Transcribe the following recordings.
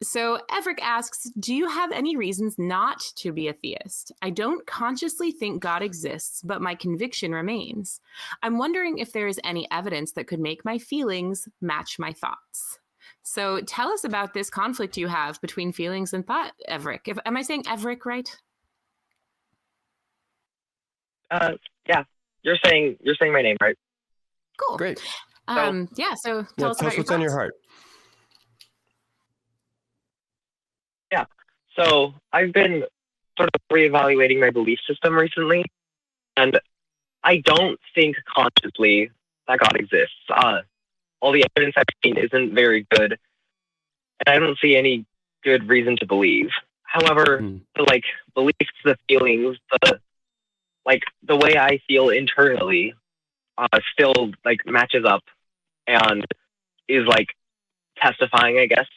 So Everick asks, do you have any reasons not to be a theist? I don't consciously think God exists, but my conviction remains. I'm wondering if there is any evidence that could make my feelings match my thoughts. So tell us about this conflict you have between feelings and thought, Everick. Am I saying Everick right? Yeah, you're saying my name right. Cool. Great. So tell us about what's your on your heart. Yeah. So I've been sort of reevaluating my belief system recently, and I don't think consciously that God exists. All the evidence I've seen isn't very good, and I don't see any good reason to believe. However, the beliefs, the feelings, the way I feel internally, still matches up and is testifying, I guess,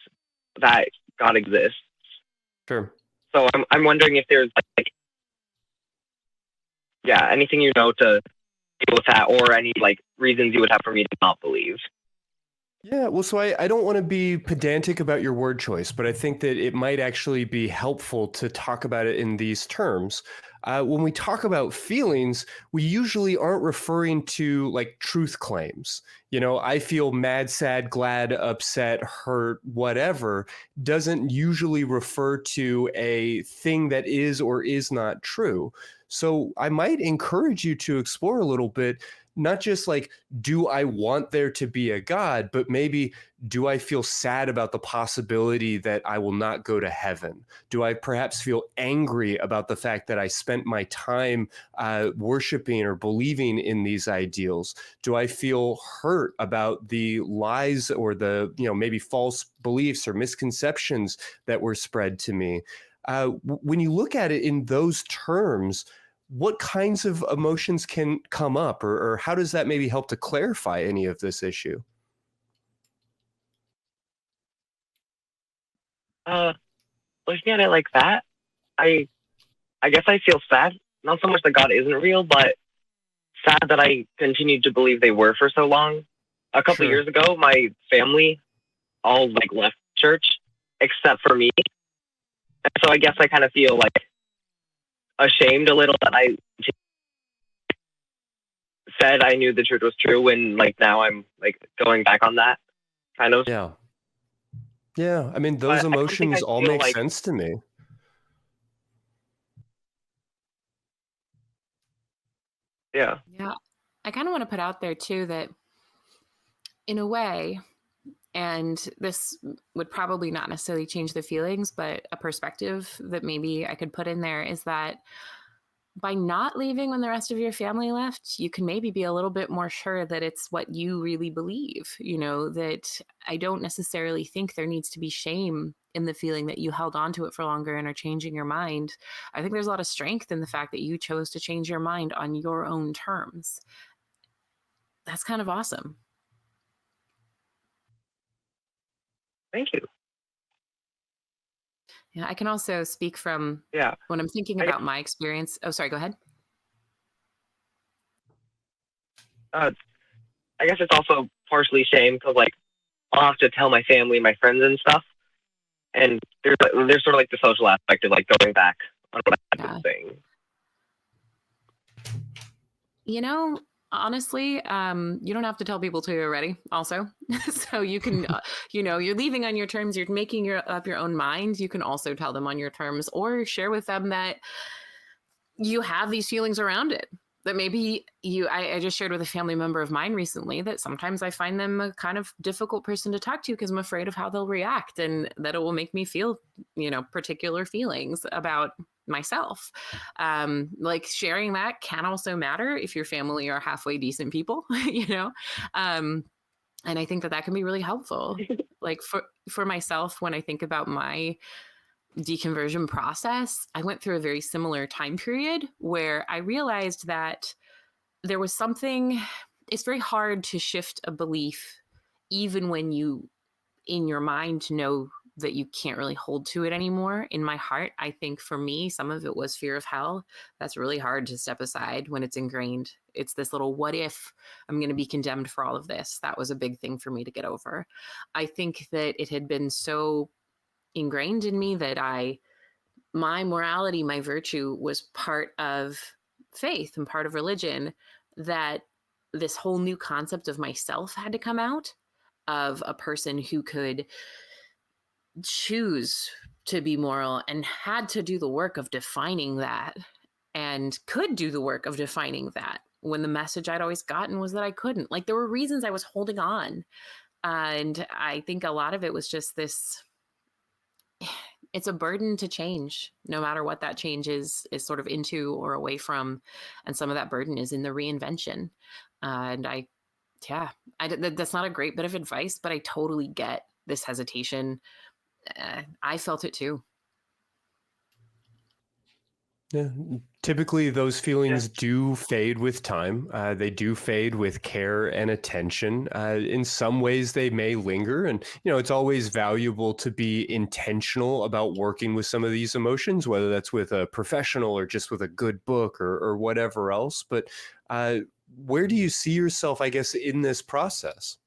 that God exists. Sure. So I'm wondering if there's anything to deal with that, or any reasons you would have for me to not believe. Yeah, well, so I don't want to be pedantic about your word choice, but I think that it might actually be helpful to talk about it in these terms. When we talk about feelings, we usually aren't referring to truth claims. I feel mad, sad, glad, upset, hurt, whatever, doesn't usually refer to a thing that is or is not true. So I might encourage you to explore a little bit, not just do I want there to be a God, but maybe, do I feel sad about the possibility that I will not go to heaven? Do I perhaps feel angry about the fact that I spent my time worshiping or believing in these ideals? Do I feel hurt about the lies or the, maybe false beliefs or misconceptions that were spread to me? When you look at it in those terms, what kinds of emotions can come up, or how does that maybe help to clarify any of this issue? Looking at it like that, I guess I feel sad. Not so much that God isn't real, but sad that I continued to believe they were for so long. A couple years ago, my family all left church except for me, and so I guess I kind of feel ashamed a little that I said I knew the truth was true when now I'm going back on that kind of. Yeah. I mean, those emotions all make sense to me. Yeah. I kind of want to put out there too that in a way, and this would probably not necessarily change the feelings, but a perspective that maybe I could put in there is that by not leaving when the rest of your family left, you can maybe be a little bit more sure that it's what you really believe. That I don't necessarily think there needs to be shame in the feeling that you held on to it for longer and are changing your mind. I think there's a lot of strength in the fact that you chose to change your mind on your own terms. That's kind of awesome. Thank you. Yeah, I can also speak from when I'm thinking about my experience. Oh, sorry, go ahead. I guess it's also partially shame because I'll have to tell my family, my friends and stuff. And there's sort of the social aspect of going back on what I've been saying. Honestly, you don't have to tell people till you're ready also. So you can, you're leaving on your terms, you're making up your own mind. You can also tell them on your terms or share with them that you have these feelings around it. That maybe I just shared with a family member of mine recently that sometimes I find them a kind of difficult person to talk to because I'm afraid of how they'll react and that it will make me feel, particular feelings about myself. Sharing that can also matter if your family are halfway decent people, and I think that can be really helpful. For myself, when I think about my deconversion process, I went through a very similar time period where I realized that there was something, it's very hard to shift a belief, even when you, in your mind, know that you can't really hold to it anymore. In my heart, I think for me, some of it was fear of hell. That's really hard to step aside when it's ingrained. It's this little, what if I'm going to be condemned for all of this? That was a big thing for me to get over. I think that it had been so ingrained in me that my morality, my virtue was part of faith and part of religion, that this whole new concept of myself had to come out, of a person who could choose to be moral and had to do the work of defining that, and could do the work of defining that, when the message I'd always gotten was that I couldn't. Like, there were reasons I was holding on. And I think a lot of it was just this, it's a burden to change, no matter what that change is sort of into or away from. And some of that burden is in the reinvention. That's not a great bit of advice, but I totally get this hesitation. I felt it too. Yeah, typically those feelings do fade with time. They do fade with care and attention. In some ways, they may linger, and it's always valuable to be intentional about working with some of these emotions, whether that's with a professional or just with a good book or whatever else. But where do you see yourself, I guess, in this process?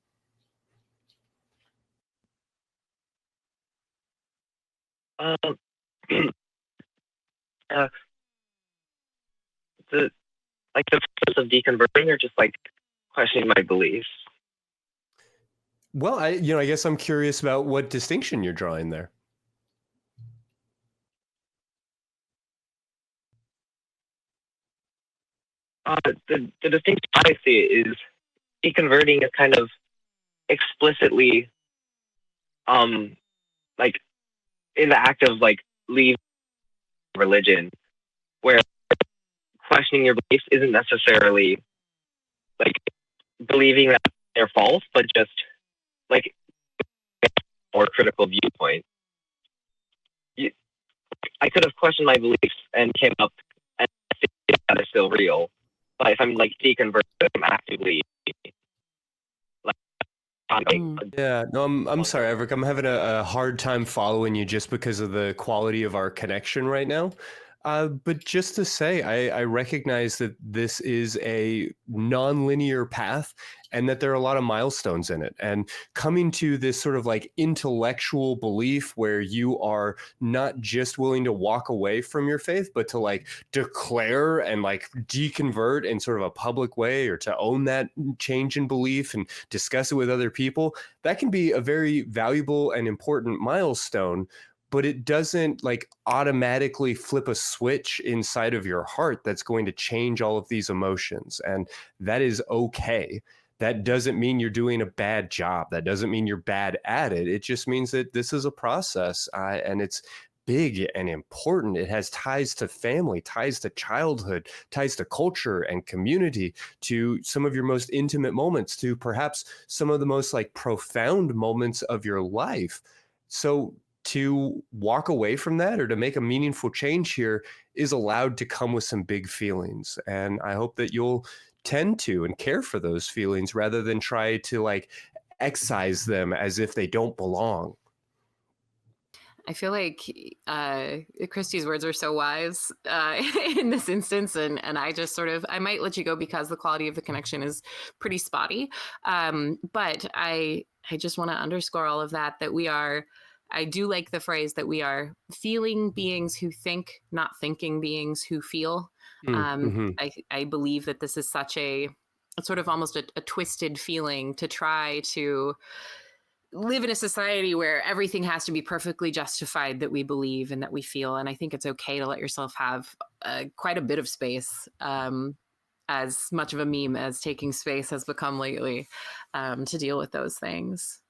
The process of deconverting, or just like questioning my beliefs? Well, I guess I'm curious about what distinction you're drawing there. The distinction I see is deconverting is kind of explicitly, like in the act of like leaving religion, where questioning your beliefs isn't necessarily like believing that they're false, but just like a more critical viewpoint. I could have questioned my beliefs and came up and that is still real, but if I'm like deconverted, I'm actively like. Yeah, no, I'm sorry, Everett. I'm having a hard time following you just because of the quality of our connection right now. But just to say, I recognize that this is a non-linear path and that there are a lot of milestones in it. And coming to this sort of like intellectual belief where you are not just willing to walk away from your faith, but to like declare and like deconvert in sort of a public way, or to own that change in belief and discuss it with other people, that can be a very valuable and important milestone. But it doesn't like automatically flip a switch inside of your heart that's going to change all of these emotions. And that is okay. That doesn't mean you're doing a bad job. That doesn't mean you're bad at it. It just means that this is a process, and it's big and important. It has ties to family, ties to childhood, ties to culture and community, to some of your most intimate moments, to perhaps some of the most like profound moments of your life. So to walk away from that or to make a meaningful change here is allowed to come with some big feelings. And I hope that you'll tend to and care for those feelings rather than try to like excise them as if they don't belong. I feel like Christy's words are so wise in this instance, and I just sort of, I might let you go because the quality of the connection is pretty spotty. But I just want to underscore all of that I do like the phrase that we are feeling beings who think, not thinking beings who feel. I believe that this is such a sort of almost a twisted feeling to try to live in a society where everything has to be perfectly justified that we believe and that we feel. And I think it's okay to let yourself have quite a bit of space, as much of a meme as taking space has become lately, to deal with those things.